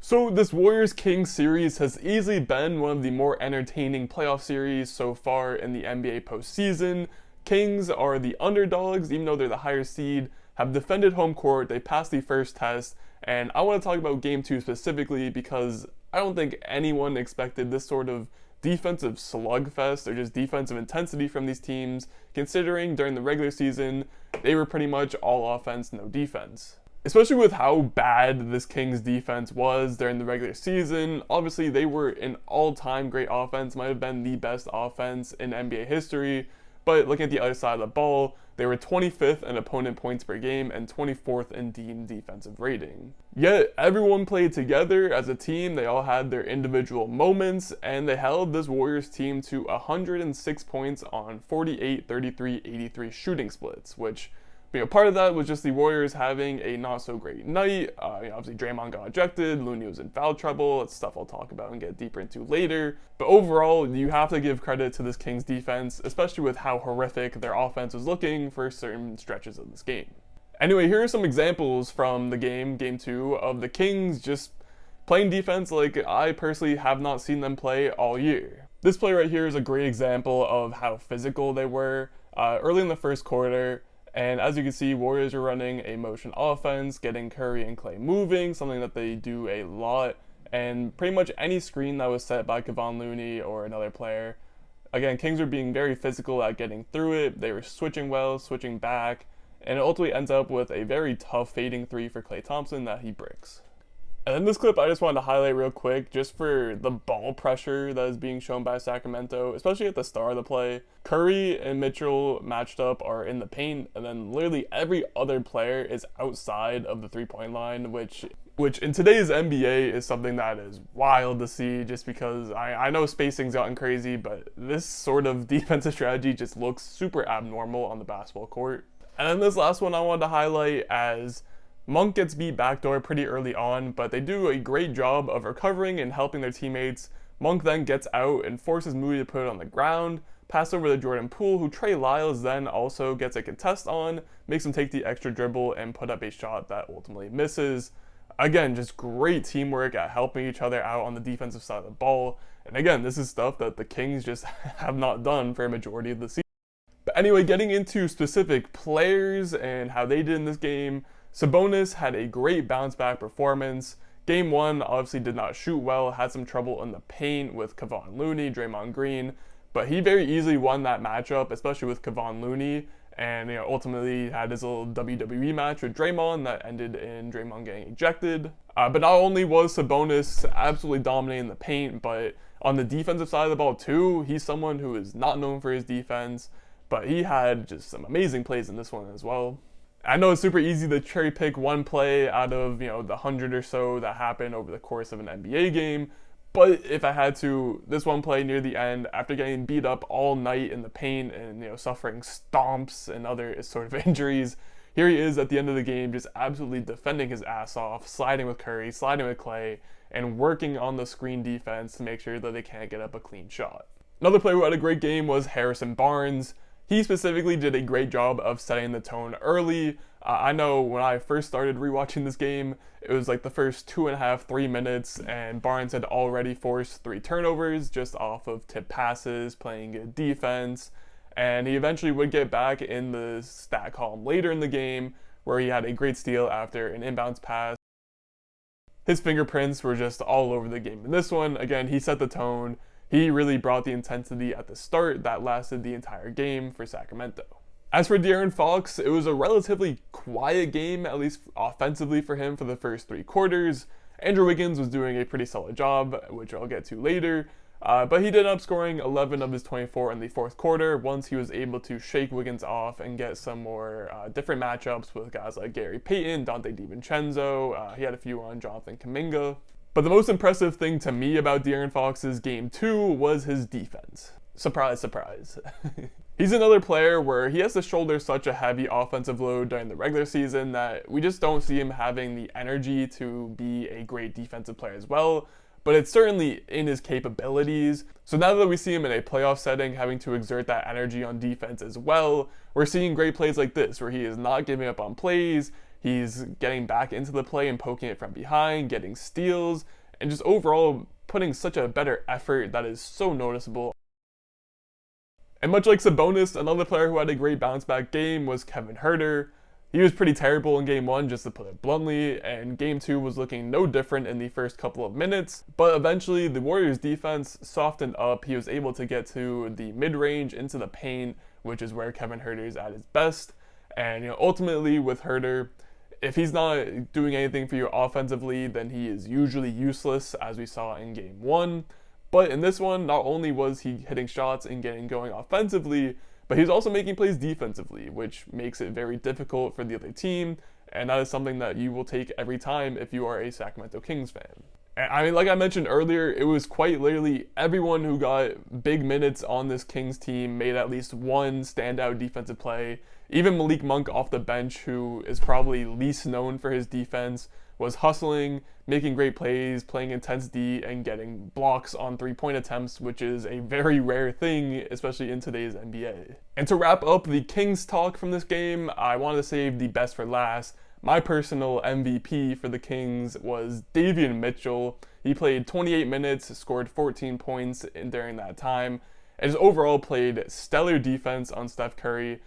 So this Warriors-Kings series has easily been one of the more entertaining playoff series so far in the NBA postseason. Kings are the underdogs, even though they're the higher seed, have defended home court, they passed the first test, and I want to talk about Game 2 specifically because I don't think anyone expected this sort of defensive slugfest or just defensive intensity from these teams, considering during the regular season, they were pretty much all offense, no defense. Especially with how bad this Kings defense was during the regular season. Obviously, they were an all-time great offense, might have been the best offense in NBA history. But looking at the other side of the ball, they were 25th in opponent points per game and 24th in team defensive rating. Yet, everyone played together as a team, they all had their individual moments, and they held this Warriors team to 106 points on 48, 33, 83 shooting splits, which part of that was just the Warriors having a not so great night. Obviously Draymond got ejected, Looney was in foul trouble. It's stuff I'll talk about and get deeper into later. But overall, you have to give credit to this Kings defense, especially with how horrific their offense was looking for certain stretches of this game. Anyway, here are some examples from the game 2, of the Kings just playing defense like I personally have not seen them play all year. This play right here is a great example of how physical they were. Early in the first quarter, and as you can see, Warriors are running a motion offense, getting Curry and Klay moving, something that they do a lot, and pretty much any screen that was set by Kevon Looney or another player. Again, Kings were being very physical at getting through it, they were switching well, switching back, and it ultimately ends up with a very tough fading three for Klay Thompson that he bricks. And then this clip I just wanted to highlight real quick just for the ball pressure that is being shown by Sacramento, especially at the start of the play. Curry and Mitchell matched up are in the paint, and then literally every other player is outside of the three-point line, which in today's NBA is something that is wild to see just because I know spacing's gotten crazy, but this sort of defensive strategy just looks super abnormal on the basketball court. And then this last one I wanted to highlight as Monk gets beat backdoor pretty early on, but they do a great job of recovering and helping their teammates. Monk then gets out and forces Moody to put it on the ground, pass over to Jordan Poole, who Trey Lyles then also gets a contest on, makes him take the extra dribble and put up a shot that ultimately misses. Again, just great teamwork at helping each other out on the defensive side of the ball. And again, this is stuff that the Kings just have not done for a majority of the season. But anyway, getting into specific players and how they did in this game, Sabonis had a great bounce back performance. Game 1 obviously did not shoot well, had some trouble in the paint with Kevon Looney, Draymond Green, but he very easily won that matchup, especially with Kevon Looney, and ultimately had his little WWE match with Draymond that ended in Draymond getting ejected. But not only was Sabonis absolutely dominating the paint, but on the defensive side of the ball too, he's someone who is not known for his defense, but he had just some amazing plays in this one as well. I know it's super easy to cherry pick one play out of the 100 or so that happened over the course of an NBA game, but if I had to, this one play near the end, after getting beat up all night in the paint and suffering stomps and other sort of injuries, here he is at the end of the game just absolutely defending his ass off, sliding with Curry, sliding with Klay, and working on the screen defense to make sure that they can't get up a clean shot. Another player who had a great game was Harrison Barnes. He specifically did a great job of setting the tone early. I know when I first started rewatching this game, it was like the first 2.5, 3 minutes, and Barnes had already forced 3 turnovers just off of tip passes, playing good defense, and he eventually would get back in the stat column later in the game, where he had a great steal after an inbounds pass. His fingerprints were just all over the game in this one. Again, he set the tone. He really brought the intensity at the start that lasted the entire game for Sacramento. As for De'Aaron Fox, it was a relatively quiet game, at least offensively for him for the first 3 quarters. Andrew Wiggins was doing a pretty solid job, which I'll get to later, but he did end up scoring 11 of his 24 in the fourth quarter once he was able to shake Wiggins off and get some more different matchups with guys like Gary Payton, Dante DiVincenzo, he had a few on Jonathan Kuminga. But the most impressive thing to me about De'Aaron Fox's game 2 was his defense. Surprise, surprise. He's another player where he has to shoulder such a heavy offensive load during the regular season that we just don't see him having the energy to be a great defensive player as well, but it's certainly in his capabilities. So now that we see him in a playoff setting having to exert that energy on defense as well, we're seeing great plays like this where he is not giving up on plays, He's getting back into the play and poking it from behind, getting steals, and just overall putting such a better effort that is so noticeable. And much like Sabonis, another player who had a great bounce back game was Kevin Huerter. He was pretty terrible in game 1, just to put it bluntly, and game 2 was looking no different in the first couple of minutes, but eventually the Warriors defense softened up. He was able to get to the mid-range into the paint, which is where Kevin Huerter is at his best, and ultimately with Huerter, if he's not doing anything for you offensively, then he is usually useless, as we saw in game 1. But in this one, not only was he hitting shots and getting going offensively, but he's also making plays defensively, which makes it very difficult for the other team, and that is something that you will take every time if you are a Sacramento Kings fan. And I mean, like I mentioned earlier, it was quite literally everyone who got big minutes on this Kings team made at least one standout defensive play. Even Malik Monk off the bench, who is probably least known for his defense, was hustling, making great plays, playing intense D, and getting blocks on three-point attempts, which is a very rare thing, especially in today's NBA. And to wrap up the Kings talk from this game, I want to save the best for last. My personal MVP for the Kings was Davion Mitchell. He played 28 minutes, scored 14 points during that time, and just overall played stellar defense on Steph Curry.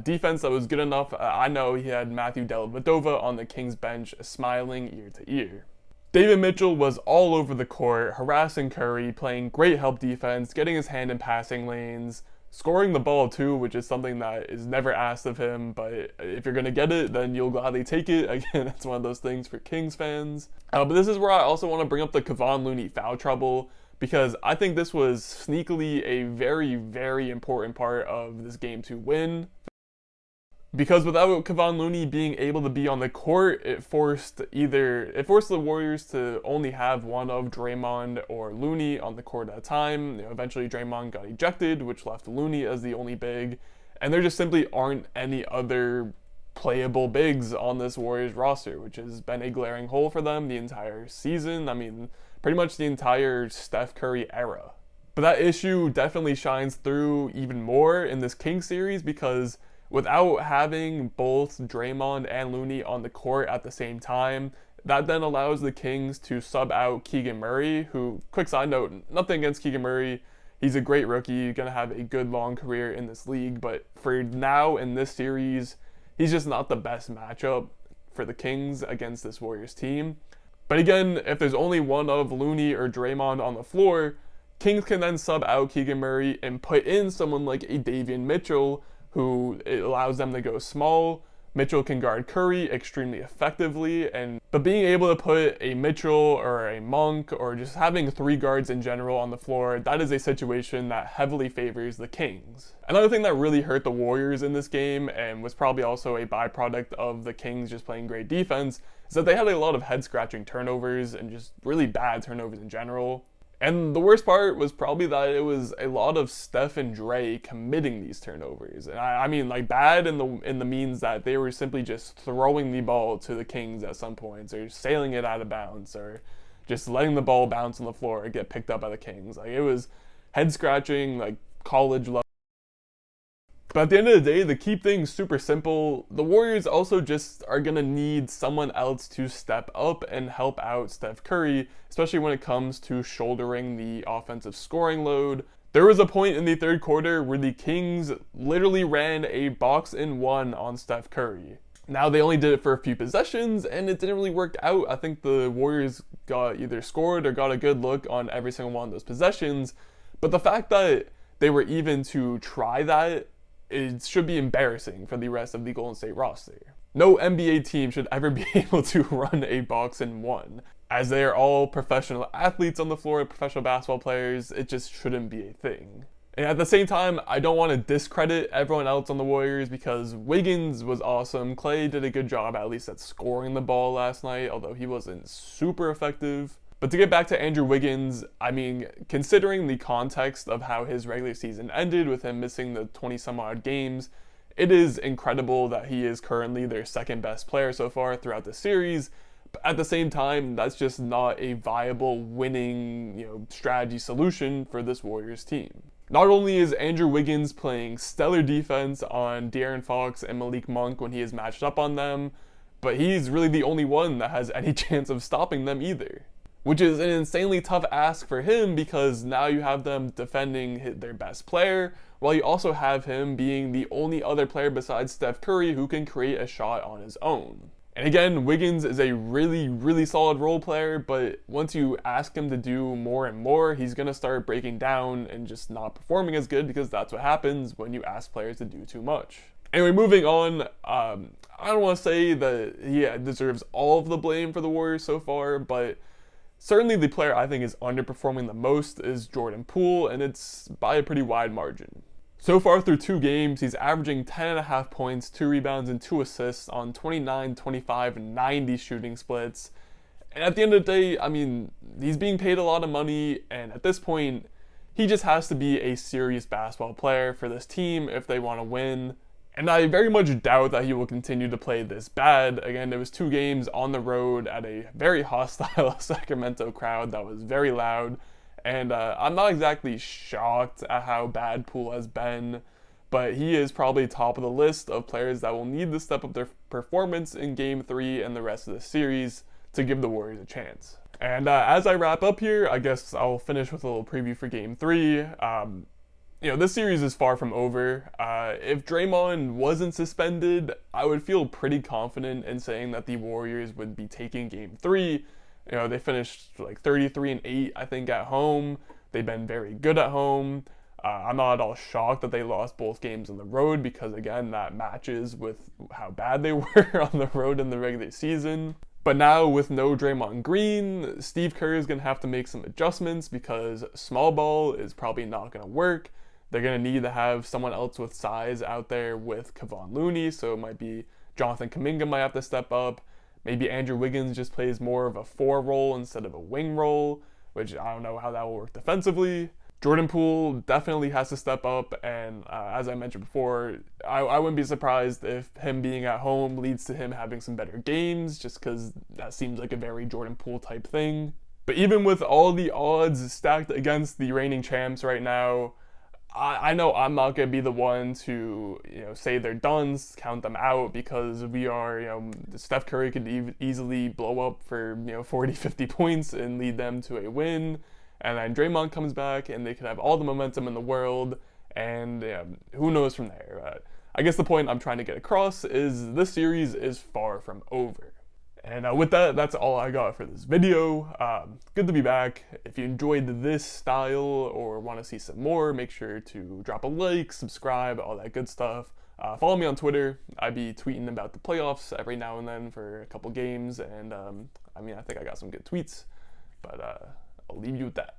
Defense that was good enough. I know he had Matthew Dellavedova on the Kings bench smiling ear to ear. Davion Mitchell was all over the court, harassing Curry, playing great help defense, getting his hand in passing lanes, scoring the ball too, which is something that is never asked of him, but if you're going to get it, then you'll gladly take it. Again, that's one of those things for Kings fans. But this is where I also want to bring up the Kevon Looney foul trouble, because I think this was sneakily a very, very important part of this game to win. Because without Kevon Looney being able to be on the court, it forced the Warriors to only have one of Draymond or Looney on the court at a time. Eventually Draymond got ejected, which left Looney as the only big, and there just simply aren't any other playable bigs on this Warriors roster, which has been a glaring hole for them the entire season. I mean, pretty much the entire Steph Curry era. But that issue definitely shines through even more in this Kings series, because without having both Draymond and Looney on the court at the same time, that then allows the Kings to sub out Keegan Murray, who, quick side note, nothing against Keegan Murray, he's a great rookie, gonna have a good long career in this league, but for now in this series, he's just not the best matchup for the Kings against this Warriors team. But again, if there's only one of Looney or Draymond on the floor, Kings can then sub out Keegan Murray and put in someone like a Davion Mitchell, who it allows them to go small. Mitchell can guard Curry extremely effectively, but being able to put a Mitchell or a Monk or just having three guards in general on the floor, that is a situation that heavily favors the Kings. Another thing that really hurt the Warriors in this game, and was probably also a byproduct of the Kings just playing great defense, is that they had a lot of head-scratching turnovers and just really bad turnovers in general. And the worst part was probably that it was a lot of Steph and Dre committing these turnovers. And I mean, like, bad in the means that they were simply just throwing the ball to the Kings at some points, or sailing it out of bounds, or just letting the ball bounce on the floor and get picked up by the Kings. Like, it was head scratching, like college level. But at the end of the day, to keep things super simple, the Warriors also just are going to need someone else to step up and help out Steph Curry, especially when it comes to shouldering the offensive scoring load. There was a point in the third quarter where the Kings literally ran a box-and-one on Steph Curry. Now, they only did it for a few possessions, and it didn't really work out. I think the Warriors got either scored or got a good look on every single one of those possessions. But the fact that they were even to try that, it should be embarrassing for the rest of the Golden State roster. No NBA team should ever be able to run a box-and-one. As they are all professional athletes on the floor, professional basketball players, it just shouldn't be a thing. And at the same time, I don't want to discredit everyone else on the Warriors, because Wiggins was awesome. Clay did a good job at least at scoring the ball last night, although he wasn't super effective. But to get back to Andrew Wiggins, I mean, considering the context of how his regular season ended with him missing the 20-some-odd games, it is incredible that he is currently their second best player so far throughout the series. But at the same time, that's just not a viable winning, strategy solution for this Warriors team. Not only is Andrew Wiggins playing stellar defense on De'Aaron Fox and Malik Monk when he is matched up on them, but he's really the only one that has any chance of stopping them either. Which is an insanely tough ask for him, because now you have them defending their best player, while you also have him being the only other player besides Steph Curry who can create a shot on his own. And again, Wiggins is a really, really solid role player, but once you ask him to do more and more, he's going to start breaking down and just not performing as good, because that's what happens when you ask players to do too much. Anyway, moving on, I don't want to say that he deserves all of the blame for the Warriors so far, but certainly the player I think is underperforming the most is Jordan Poole, and it's by a pretty wide margin. So far through 2 games, he's averaging 10.5 points, 2 rebounds, and 2 assists on 29, 25, and 90 shooting splits. And at the end of the day, I mean, he's being paid a lot of money, and at this point, he just has to be a serious basketball player for this team if they want to win. And I very much doubt that he will continue to play this bad. Again, it was 2 games on the road at a very hostile Sacramento crowd that was very loud. And I'm not exactly shocked at how bad Poole has been, but he is probably top of the list of players that will need to step up their performance in Game 3 and the rest of the series to give the Warriors a chance. And as I wrap up here, I guess I'll finish with a little preview for Game 3. This series is far from over. If Draymond wasn't suspended, I would feel pretty confident in saying that the Warriors would be taking Game 3. They finished like 33-8, I think, at home. They've been very good at home. I'm not at all shocked that they lost both games on the road, because, again, that matches with how bad they were on the road in the regular season. But now, with no Draymond Green, Steve Kerr is going to have to make some adjustments, because small ball is probably not going to work. They're going to need to have someone else with size out there with Kevon Looney, so it might be Jonathan Kuminga might have to step up. Maybe Andrew Wiggins just plays more of a 4 role instead of a wing role, which I don't know how that will work defensively. Jordan Poole definitely has to step up, and as I mentioned before, I wouldn't be surprised if him being at home leads to him having some better games, just because that seems like a very Jordan Poole type thing. But even with all the odds stacked against the reigning champs right now, I know I'm not going to be the one to, say they're done, count them out, because we are, Steph Curry could easily blow up for, 40, 50 points and lead them to a win. And then Draymond comes back and they could have all the momentum in the world, and who knows from there. I guess the point I'm trying to get across is this series is far from over. And with that, that's all I got for this video. Good to be back. If you enjoyed this style or want to see some more, make sure to drop a like, subscribe, all that good stuff. Follow me on Twitter. I be tweeting about the playoffs every now and then for a couple games, and I think I got some good tweets, but I'll leave you with that.